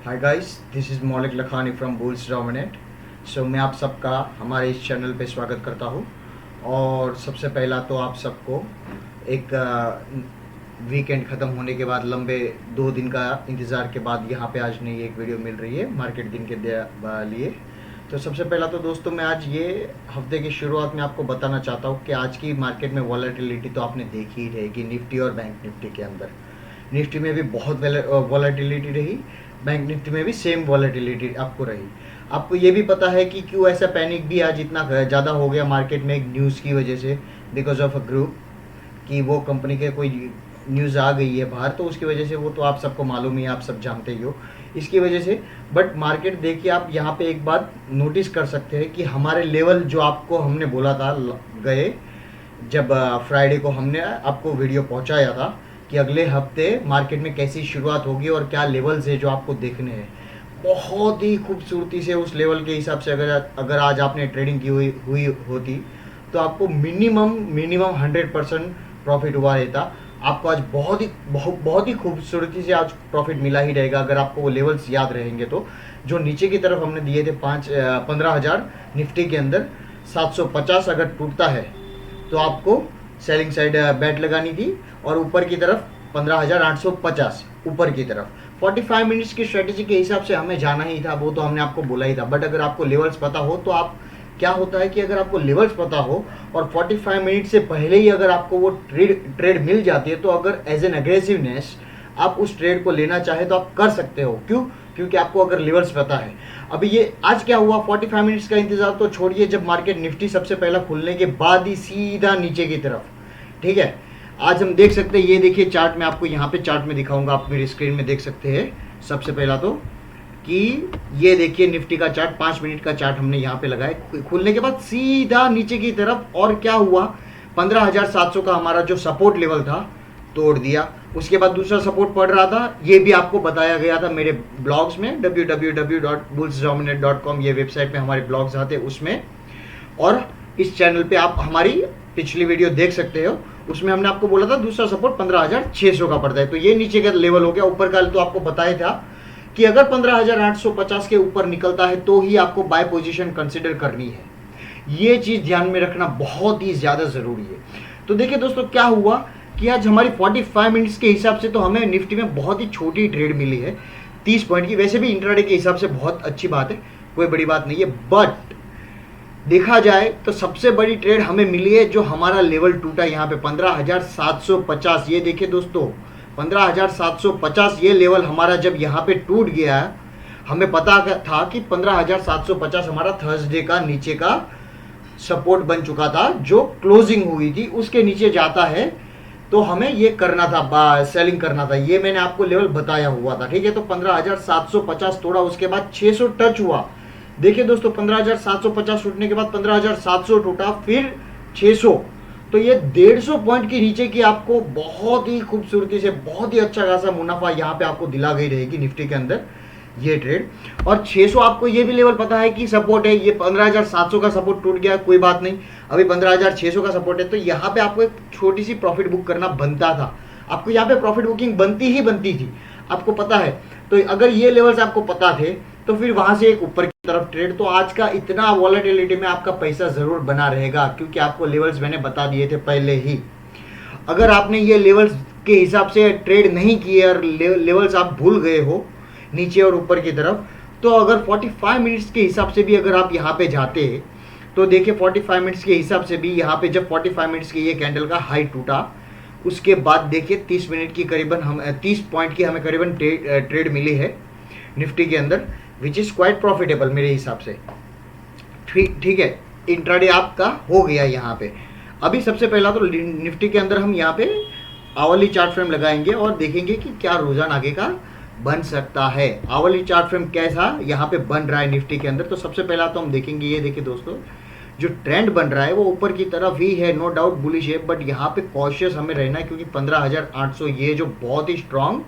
Hi guys, this is मौलिक Lakhani from bulls dominate. सो मैं आप सबका हमारे इस चैनल पे स्वागत करता हूँ। और सबसे पहला तो आप सबको एक वीकेंड ख़त्म होने के बाद लंबे 2 दिन का इंतज़ार के बाद यहाँ पे आज नई एक वीडियो मिल रही है मार्केट दिन के लिए। तो सबसे पहला तो दोस्तों मैं आज ये हफ्ते की शुरुआत में आपको बताना चाहता हूँ कि आज की मार्केट में वॉलेटिलिटी तो आपने देखी ही रहेगी निफ्टी और बैंक निफ्टी के अंदर। निफ्टी में भी बहुत वॉलेटिलिटी रही, बैंक निफ्टी में भी सेम वॉलेटिलिटी आपको रही। आपको ये भी पता है कि क्यों ऐसा पैनिक भी आज इतना ज़्यादा हो गया मार्केट में, एक न्यूज़ की वजह से, बिकॉज ऑफ अ ग्रुप कि वो कंपनी के कोई न्यूज़ आ गई है बाहर, तो उसकी वजह से वो तो आप सबको मालूम ही है, आप सब जानते ही हो इसकी वजह से। बट मार्केट देखिए, आप यहाँ पे एक बात नोटिस कर सकते हैं कि हमारे लेवल जो आपको हमने बोला था गए जब फ्राइडे को हमने आपको वीडियो पहुँचाया था कि अगले हफ्ते मार्केट में कैसी शुरुआत होगी और क्या लेवल्स है जो आपको देखने हैं, बहुत ही खूबसूरती से उस लेवल के हिसाब से अगर आज आपने ट्रेडिंग की हुई होती तो आपको मिनिमम 100% प्रॉफिट हुआ रहता। आपको आज बहुत ही खूबसूरती से आज प्रॉफिट मिला ही रहेगा अगर आपको वो लेवल्स याद रहेंगे तो। जो नीचे की तरफ हमने दिए थे 15,000 निफ्टी के अंदर 750 अगर टूटता है तो आपको सेलिंग साइड बैट लगानी थी, और ऊपर की तरफ 15,850 ऊपर की तरफ 45 मिनट्स की स्ट्रेटेजी के हिसाब से हमें जाना ही था, वो तो हमने आपको बोला ही था। बट अगर आपको लेवल्स पता हो तो आप क्या होता है कि अगर आपको लेवल्स पता हो और 45 मिनट से पहले ही अगर आपको वो ट्रेड मिल जाती है तो अगर एज एन एग्रेसिवनेस आप उस ट्रेड को लेना चाहे तो आप कर सकते हो। क्यों? क्योंकि आपको अगर लेवल्स पता है। अभी ये आज क्या हुआ, 45 मिनट्स का इंतजार तो छोड़िए, जब मार्केट निफ्टी सबसे पहला खुलने के बाद ही सीधा नीचे की तरफ, ठीक है, आज हम देख सकते हैं। ये देखिए चार्ट में आपको यहाँ पे चार्ट में दिखाऊंगा, आप मेरी स्क्रीन में देख सकते हैं। सबसे पहला तो कि ये देखिए निफ्टी का चार्ट, 5 मिनट का चार्ट हमने यहाँ पे लगाया, खुलने के बाद सीधा नीचे की तरफ। और क्या हुआ, 15,700 का हमारा जो सपोर्ट लेवल था तोड़ दिया। उसके बाद दूसरा सपोर्ट पड़ रहा था, ये भी आपको बताया गया था मेरे ब्लॉग्स में, www.bullsdominate.com ये वेबसाइट में हमारे ब्लॉग्स आते हैं उसमें, और इस चैनल पे आप हमारी पिछली वीडियो देख सकते हो। उसमें हमने आपको बोला था दूसरा सपोर्ट 15,600 का पड़ता है, तो ये नीचे का लेवल हो गया। ऊपर का तो आपको बताया था कि अगर 15,850 के ऊपर निकलता है तो ही आपको बाय पोजीशन कंसिडर करनी है। ये चीज ध्यान में रखना बहुत ही ज्यादा जरूरी है। तो देखिए दोस्तों क्या हुआ कि आज हमारी 45 मिनट्स के हिसाब से तो हमें निफ्टी में बहुत ही छोटी ट्रेड मिली है 30 पॉइंट की। वैसे भी इंट्राडे के हिसाब से बहुत अच्छी बात है, कोई बड़ी बात नहीं है। बट देखा जाए तो सबसे बड़ी ट्रेड हमें मिली है जो हमारा लेवल टूटा यहाँ पे 15,750। ये देखिए दोस्तों 15,750 ये लेवल हमारा जब यहाँ पे टूट गया, हमें पता था कि 15,750 हमारा थर्सडे का नीचे का सपोर्ट बन चुका था, जो क्लोजिंग हुई थी उसके नीचे जाता है तो हमें ये करना था, सेलिंग करना था। ये मैंने आपको लेवल बताया हुआ था, ठीक है। तो 15,750 तोड़ा, उसके बाद 600 टच हुआ। देखिए दोस्तों 15,750 टूटने के बाद 15,700 टूटा, फिर 600, तो ये 150 पॉइंट के नीचे की आपको बहुत ही खूबसूरती से बहुत ही अच्छा खासा मुनाफा यहाँ पे आपको दिला गई रहेगी निफ्टी के अंदर ये ट्रेड। और 600 आपको ये भी लेवल पता है कि सपोर्ट है। ये 15,700 का सपोर्ट टूट गया, कोई बात नहीं, अभी 15,600 का सपोर्ट है। तो यहाँ पे आपको एक छोटी सी प्रॉफिट बुक करना बनता था, आपको यहाँ पे प्रॉफिट बुकिंग बनती थी, आपको पता है। तो अगर ये लेवल्स आपको पता थे तो फिर वहां से एक ऊपर की तरफ ट्रेड, तो आज का इतना वॉलेटिलिटी में आपका पैसा जरूर बना रहेगा, क्योंकि आपको लेवल्स मैंने बता दिए थे पहले ही। अगर आपने ये लेवल्स के हिसाब से ट्रेड नहीं किए और लेवल्स आप भूल गए हो नीचे और ऊपर की तरफ, तो अगर 45 मिनट्स के हिसाब से भी अगर आप यहाँ पे जाते तो देखिए 45 मिनट्स के हिसाब से भी यहाँ पे जब 45 मिनट्स के ये कैंडल का हाई टूटा, उसके बाद देखिए 30 मिनट की करीबन हम 30 पॉइंट की हमें करीबन ट्रेड मिली है निफ्टी के अंदर, विच इज़ क्वाइट प्रॉफिटेबल मेरे हिसाब से। ठीक है, इंट्राडे आपका हो गया यहाँ पे। अभी सबसे पहला तो निफ्टी के अंदर हम यहाँ पे आवली चार्ट फ्रेम लगाएंगे और देखेंगे कि क्या रुझान आगे का बन सकता है। आवली चार्ट फ्रेम कैसा यहाँ पे बन रहा है निफ्टी के अंदर, तो सबसे पहला तो हम देखेंगे, ये देखिए दोस्तों जो ट्रेंड बन रहा है वो ऊपर की तरफ ही है, नो डाउट बुलिश है। बट यहाँ पे कॉशियस हमें रहना है, क्योंकि 15,800 ये जो बहुत ही strong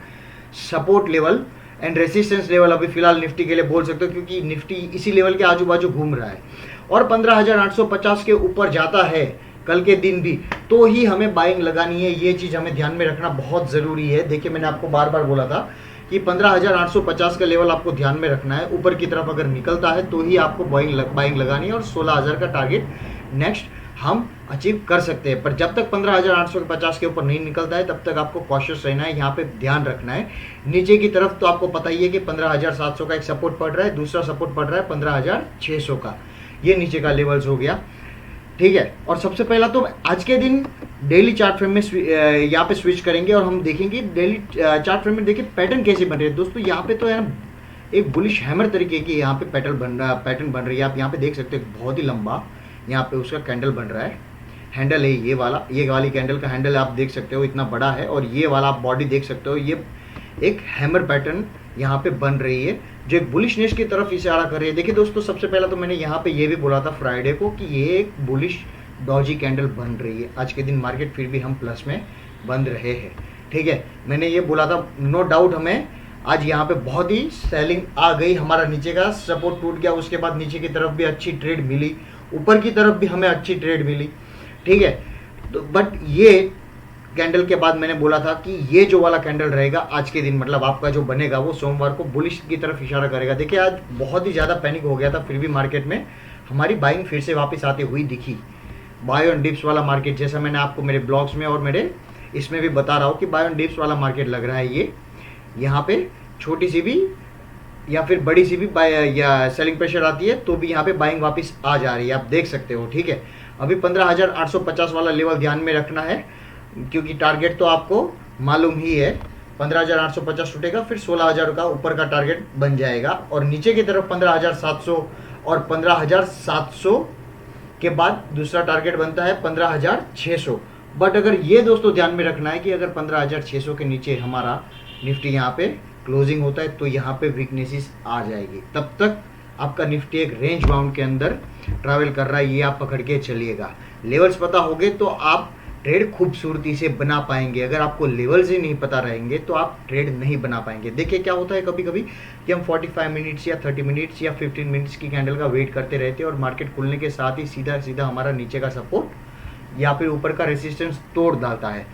support level and resistance level अभी फिलहाल निफ्टी के लिए बोल सकते हो, क्योंकि निफ्टी इसी लेवल के आजू बाजू घूम रहा है। और 15,850 के ऊपर जाता है कल के दिन भी, तो ही हमें बाइंग लगानी है। ये चीज़ हमें ध्यान में रखना बहुत ज़रूरी है। देखिए मैंने आपको बार बार बोला था कि 15,850 का लेवल आपको ध्यान में रखना है। ऊपर की तरफ अगर निकलता है तो ही आपको बाइंग लगानी है और 16,000 का टारगेट नेक्स्ट हम अचीव कर सकते हैं। पर जब तक 15,850 के ऊपर नहीं निकलता है तब तक आपको कॉशियस रहना है, यहाँ पे ध्यान रखना है। नीचे की तरफ तो आपको पता ही है कि 15,700 का एक सपोर्ट पड़ रहा है, दूसरा सपोर्ट पड़ रहा है 15,600 का, ये नीचे का लेवल्स हो गया, ठीक है। और सबसे पहला तो आज के दिन डेली चार्ट फ्रेम में यहाँ पे स्विच करेंगे और हम देखेंगे डेली चार्ट फ्रेम में देखिए पैटर्न कैसे बन रहे हैं दोस्तों। यहाँ पे तो है ना एक बुलिश हैमर तरीके की यहाँ पे पैटर्न बन रही है। आप यहाँ पे देख सकते हैं बहुत ही लंबा यहाँ पे उसका कैंडल बन रहा है, हैंडल है ये वाली कैंडल का हैंडल आप देख सकते हो इतना बड़ा है, और ये वाला आप बॉडी देख सकते हो, ये एक हैमर पैटर्न यहाँ पे बन रही है जो एक बुलिशनेस की तरफ इशारा कर रही है। देखिए दोस्तों, सबसे पहला तो मैंने यहाँ पे ये भी बोला था फ्राइडे को कि ये एक बुलिश डॉजी कैंडल बन रही है। आज के दिन मार्केट फिर भी हम प्लस में बन रहे हैं, ठीक है। मैंने ये बोला था, नो डाउट हमें आज यहाँ पे बहुत ही सेलिंग आ गई, हमारा नीचे का सपोर्ट टूट गया, उसके बाद नीचे की तरफ भी अच्छी ट्रेड मिली, ऊपर की तरफ भी हमें अच्छी ट्रेड मिली, ठीक है। तो बट ये कैंडल के बाद मैंने बोला था कि ये जो वाला कैंडल रहेगा आज के दिन, मतलब आपका जो बनेगा वो सोमवार को बुलिश की तरफ इशारा करेगा। देखिए आज बहुत ही ज़्यादा पैनिक हो गया था, फिर भी मार्केट में हमारी बाइंग फिर से वापस आती हुई दिखी। बाय ऑन डिप्स वाला मार्केट, जैसा मैंने आपको मेरे ब्लॉग्स में और मेरे इसमें भी बता रहा हूँ कि बाय ऑन डिप्स वाला मार्केट लग रहा है ये। यहाँ पे छोटी सी भी या फिर बड़ी सी भी या सेलिंग प्रेशर आती है तो भी यहाँ पे बाइंग वापस आ जा रही है, आप देख सकते हो, ठीक है। अभी 15,850 वाला लेवल ध्यान में रखना है, क्योंकि टारगेट तो आपको मालूम ही है, 15,850 टूटेगा फिर 16,000 का ऊपर का टारगेट बन जाएगा, और नीचे की तरफ 15,700 और 15,700 के बाद दूसरा टारगेट बनता है 15,600। बट अगर ये दोस्तों ध्यान में रखना है कि अगर 15,600 के नीचे हमारा निफ्टी यहाँ पे क्लोजिंग होता है तो यहाँ पे वीकनेसेस आ जाएगी, तब तक आपका निफ्टी एक रेंज बाउंड के अंदर ट्रैवल कर रहा है, ये आप पकड़ के चलिएगा। लेवल्स पता होंगे तो आप ट्रेड खूबसूरती से बना पाएंगे, अगर आपको लेवल्स ही नहीं पता रहेंगे तो आप ट्रेड नहीं बना पाएंगे। देखिए क्या होता है कभी कभी कि हम 45 मिनट्स या 30 मिनट्स या 15 मिनट्स की कैंडल का वेट करते रहते हैं और मार्केट खुलने के साथ ही सीधा सीधा हमारा नीचे का सपोर्ट या फिर ऊपर का रेसिस्टेंस तोड़ डालता है,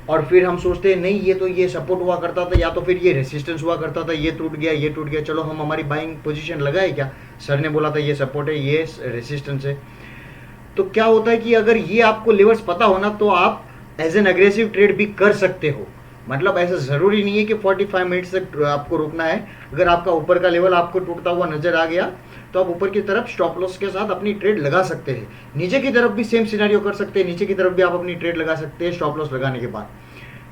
और फिर हम सोचते हैं नहीं ये सपोर्ट हुआ करता था या तो फिर ये रेसिस्टेंस हुआ करता था, ये टूट गया, चलो हम हमारी बाइंग पोजीशन लगाए, क्या सर ने बोला था ये सपोर्ट है ये रेसिस्टेंस है। तो क्या होता है कि अगर ये आपको लेवल्स पता होना तो आप एज एन एग्रेसिव ट्रेड भी कर सकते हो, मतलब ऐसा ज़रूरी नहीं है कि 45 मिनट्स तक आपको रुकना है। अगर आपका ऊपर का लेवल आपको टूटता हुआ नजर आ गया तो आप ऊपर की तरफ स्टॉप लॉस के साथ अपनी ट्रेड लगा सकते हैं, नीचे की तरफ भी सेम सिनेरियो कर सकते हैं, नीचे की तरफ भी आप अपनी ट्रेड लगा सकते हैं स्टॉप लॉस लगाने के बाद,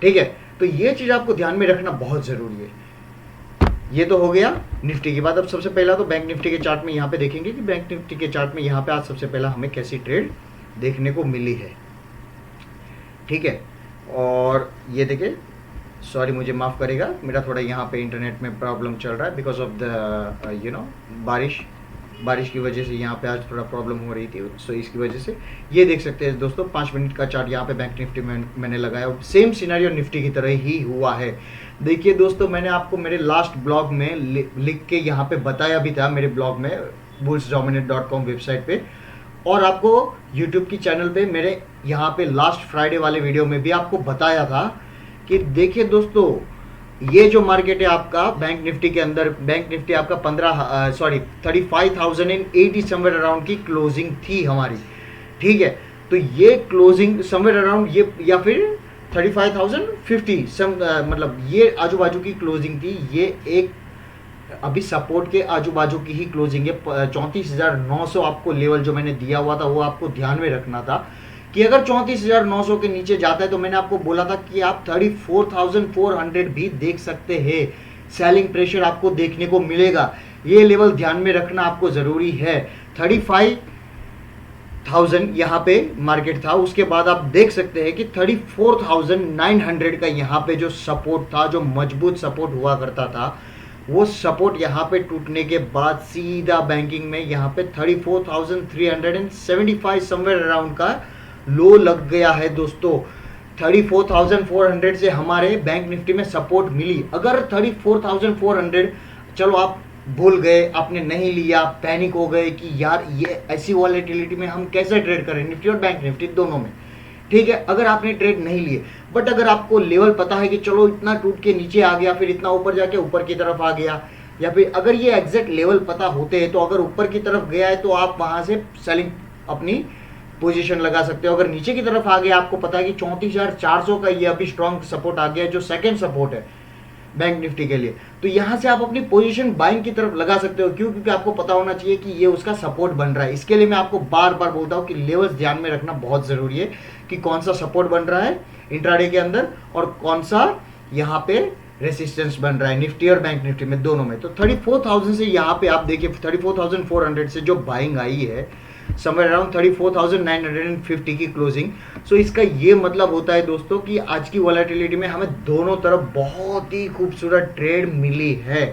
ठीक है। तो ये चीज़ आपको ध्यान में रखना बहुत ज़रूरी है। ये तो हो गया निफ्टी की बात। अब सबसे पहला तो बैंक निफ्टी के चार्ट में यहाँ पे देखेंगे कि बैंक निफ्टी के चार्ट में यहाँ पे आज सबसे पहला हमें कैसी ट्रेड देखने को मिली है, ठीक है। और ये देखिए, सॉरी मुझे माफ़ करेगा, मेरा थोड़ा यहाँ पे इंटरनेट में प्रॉब्लम चल रहा है बिकॉज ऑफ द बारिश की वजह से यहाँ पे आज थोड़ा प्रॉब्लम हो रही थी, सो इसकी वजह से ये देख सकते हैं दोस्तों 5 मिनट का चार्ट यहाँ पे बैंक निफ्टी में मैंने लगाया और सेम सिनेरियो निफ्टी की तरह ही हुआ है। देखिए दोस्तों, मैंने आपको मेरे लास्ट ब्लॉग में लिख के यहाँ पे बताया भी था, मेरे ब्लॉग में bullsdominate.com वेबसाइट पे, और आपको यूट्यूब की चैनल पे मेरे यहाँ पे लास्ट फ्राइडे वाले वीडियो में भी आपको बताया था कि देखिए दोस्तों, ये जो मार्केट है आपका बैंक निफ्टी के अंदर, बैंक निफ्टी आपका 35,080 समवेयर अराउंड की क्लोजिंग थी हमारी, ठीक है। तो ये क्लोजिंग समवेयर अराउंड ये या फिर 35,050 मतलब ये आजू बाजू की क्लोजिंग थी, ये एक अभी सपोर्ट के आजू बाजू की ही क्लोजिंग है। 34,900 आपको लेवल जो मैंने दिया हुआ था वो आपको ध्यान में रखना था कि अगर 34,900 के नीचे जाता है तो मैंने आपको बोला था कि आप 34,400 भी देख सकते हैं, सेलिंग प्रेशर आपको देखने को मिलेगा, ये लेवल ध्यान में रखना आपको ज़रूरी है। 35,000 यहाँ पे मार्केट था, उसके बाद आप देख सकते हैं कि 34,900 का यहाँ पे जो सपोर्ट था, जो मजबूत सपोर्ट हुआ करता था, वो सपोर्ट यहाँ पे टूटने के बाद सीधा बैंकिंग में यहाँ पे 34,375 समवेयर अराउंड का लो लग गया है दोस्तों। 34,400 से हमारे बैंक निफ्टी में सपोर्ट मिली। अगर 34,400 चलो आप भूल गए, आपने नहीं लिया, पैनिक हो गए कि यार ये ऐसी वॉलेटिलिटी में हम कैसे ट्रेड करें, निफ्टी और बैंक निफ्टी दोनों में, ठीक है, अगर आपने ट्रेड नहीं लिए, बट अगर आपको लेवल पता है कि चलो इतना टूट के नीचे आ गया, फिर इतना ऊपर जाके ऊपर की तरफ आ गया, या फिर अगर ये एग्जैक्ट लेवल पता होते हैं तो अगर ऊपर की तरफ गया है तो आप वहां से सेलिंग अपनी पोजीशन लगा सकते हो। अगर नीचे की तरफ आ गया, आपको पता है कि 34,400 का ये अभी स्ट्रॉन्ग सपोर्ट आ गया है, जो सेकंड सपोर्ट है बैंक निफ्टी के लिए, तो यहां से आप अपनी पोजीशन बाइंग की तरफ लगा सकते हो। क्यों? क्योंकि आपको पता होना चाहिए कि ये उसका सपोर्ट बन रहा है। इसके लिए मैं आपको बार बार बोलता हूं कि लेवल्स ध्यान में रखना बहुत जरूरी है कि कौन सा सपोर्ट बन रहा है इंट्राडे के अंदर और कौन सा यहाँ पे रेसिस्टेंस बन रहा है, निफ्टी और बैंक निफ्टी में, दोनों में। तो 34,000 से यहाँ पे आप देखिए 34,400 से जो बाइंग आई है, समवेयर अराउंड 34,950 की क्लोजिंग। सो इसका ये मतलब होता है दोस्तों कि आज की वॉलेटिलिटी में हमें दोनों तरफ बहुत ही खूबसूरत ट्रेड मिली है।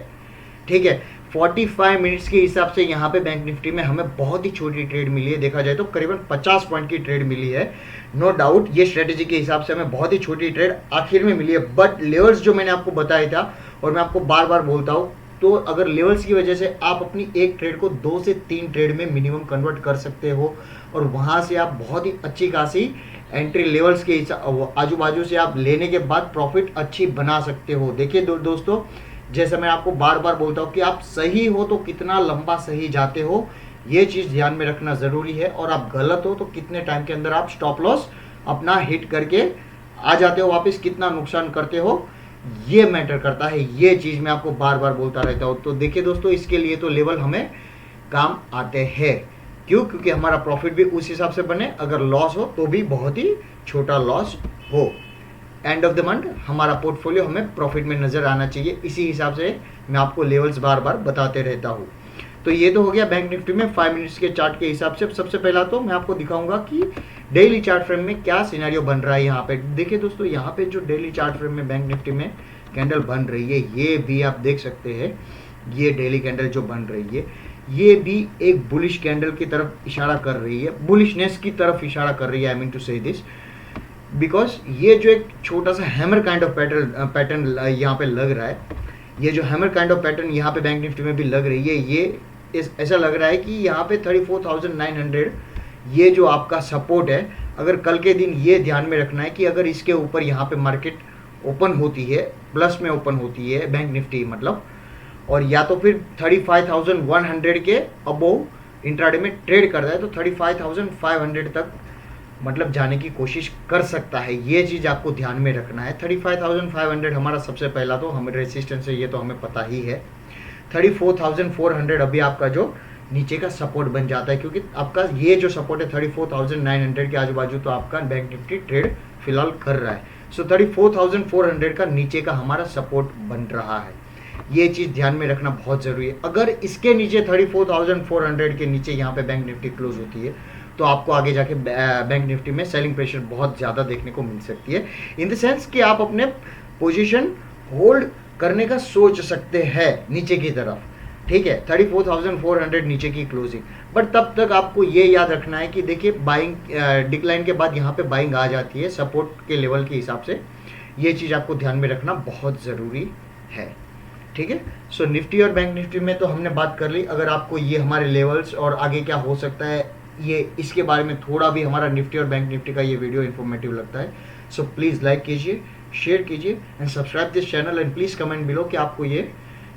ठीक है, 45 मिनट्स के हिसाब से यहाँ पे बैंक निफ्टी में हमें बहुत ही छोटी ट्रेड मिली है, देखा जाए तो करीबन 50 पॉइंट की ट्रेड मिली है। नो डाउट ये स्ट्रेटेजी के हिसाब से हमें बहुत ही छोटी ट्रेड आखिर में मिली है, बट लेवल्स जो मैंने आपको बताया था और मैं आपको बार बार बोलता हूँ, तो अगर लेवल्स की वजह से आप अपनी एक ट्रेड को 2 से 3 ट्रेड में मिनिमम कन्वर्ट कर सकते हो और वहां से आप बहुत ही अच्छी खासी एंट्री लेवल्स के आजू बाजू से आप लेने के बाद प्रॉफिट अच्छी बना सकते हो। देखिए दोस्तों, जैसे मैं आपको बार बार बोलता हूँ कि आप सही हो तो कितना लंबा सही जाते हो, ये चीज ध्यान में रखना जरूरी है, और आप गलत हो तो कितने टाइम के अंदर आप स्टॉप लॉस अपना हिट करके आ जाते हो वापस, कितना नुकसान करते हो, ये मैटर करता है। ये चीज मैं आपको बार बार बोलता रहता हूँ। तो देखिए दोस्तों, इसके लिए तो लेवल हमें काम आते हैं। क्यों? क्योंकि हमारा प्रॉफिट भी उस हिसाब से बने, अगर लॉस हो तो भी बहुत ही छोटा लॉस हो। एंड ऑफ द मंथ हमारा पोर्टफोलियो हमें प्रॉफिट में नजर आना चाहिए। इसी हिसाब से मैं आपको लेवल्स बार बार बताते रहता हूँ। तो ये तो हो गया बैंक निफ्टी में 5 मिनट्स के चार्ट के हिसाब से। सबसे पहला तो मैं आपको दिखाऊंगा कि डेली चार्ट फ्रेम में क्या सिनेरियो बन रहा है। यहाँ पे देखिए दोस्तों, यहाँ पे जो डेली चार्ट फ्रेम में बैंक निफ्टी में कैंडल बन रही है, ये भी आप देख सकते हैं, ये डेली कैंडल जो बन रही है, ये भी एक बुलिश कैंडल की तरफ इशारा कर रही है, बुलिशनेस की तरफ इशारा कर रही है। आई मीन टू से दिस बिकॉज ये जो एक छोटा सा हैमर काइंड ऑफ पैटर्न यहाँ पे लग रहा है, ये जो हैमर काइंड ऑफ पैटर्न यहाँ पे बैंक निफ्टी में भी लग रही है, ये ऐसा लग रहा है कि यहाँ पे 34,900 ये जो आपका सपोर्ट है, अगर कल के दिन ये ध्यान में रखना है कि अगर इसके ऊपर यहाँ पे मार्केट ओपन होती है, प्लस में ओपन होती है बैंक निफ्टी मतलब, और या तो फिर 35,100 के अबोव इंट्राडे में ट्रेड कर रहा है, तो 35,500 तक मतलब जाने की कोशिश कर सकता है। ये चीज आपको ध्यान में रखना है। 35,500 हमारा सबसे पहला तो हमें रेसिस्टेंस है, ये तो हमें पता ही है। 34,400 अभी आपका जो नीचे का सपोर्ट बन जाता है, क्योंकि आपका ये जो सपोर्ट है 34,900 के आजू बाजू तो आपका बैंक निफ्टी ट्रेड फिलहाल कर रहा है। सो 34,400 का नीचे का हमारा सपोर्ट बन रहा है। ये चीज ध्यान में रखना बहुत जरूरी है। अगर इसके नीचे 34,400 के नीचे यहाँ पे बैंक निफ्टी क्लोज होती है, तो आपको आगे जाके बैंक निफ्टी में सेलिंग प्रेशर बहुत ज़्यादा देखने को मिल सकती है, इन द सेंस कि आप अपने पोजीशन होल्ड करने का सोच सकते हैं नीचे की तरफ। ठीक है, 34,400 नीचे की क्लोजिंग, बट तब तक आपको ये याद रखना है कि देखिए बाइंग डिक्लाइन के बाद यहाँ पे बाइंग आ जाती है सपोर्ट के लेवल के हिसाब से। ये चीज़ आपको ध्यान में रखना बहुत ज़रूरी है। ठीक है, सो निफ्टी और बैंक निफ्टी में तो हमने बात कर ली। अगर आपको ये हमारे लेवल्स और आगे क्या हो सकता है, ये इसके बारे में थोड़ा भी हमारा निफ्टी और बैंक निफ्टी का ये वीडियो इन्फॉर्मेटिव लगता है, सो प्लीज़ लाइक कीजिए, शेयर कीजिए and subscribe this channel and please comment below कि आपको ये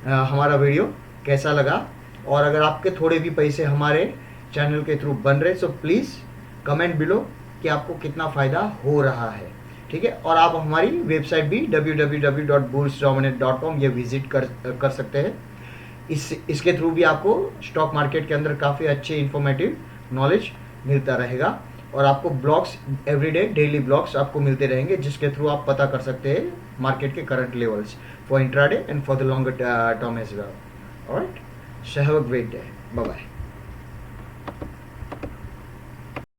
हमारा वीडियो कैसा लगा। और अगर आपके थोड़े भी पैसे हमारे चैनल के थ्रू बन रहे, सो प्लीज़ कमेंट बिलो कि आपको कितना फ़ायदा हो रहा है। ठीक है, और आप हमारी वेबसाइट भी www.bullsdominate.com ये विजिट कर सकते हैं। इसके थ्रू भी आपको स्टॉक मार्केट के अंदर काफ़ी अच्छे इन्फॉर्मेटिव नॉलेज मिलता रहेगा, और आपको ब्लॉग्स एवरीडे डेली ब्लॉग्स आपको मिलते रहेंगे, जिसके थ्रू आप पता कर सकते हैं मार्केट के current levels for intraday and for the longer term as well. Alright, so have a great day, bye bye.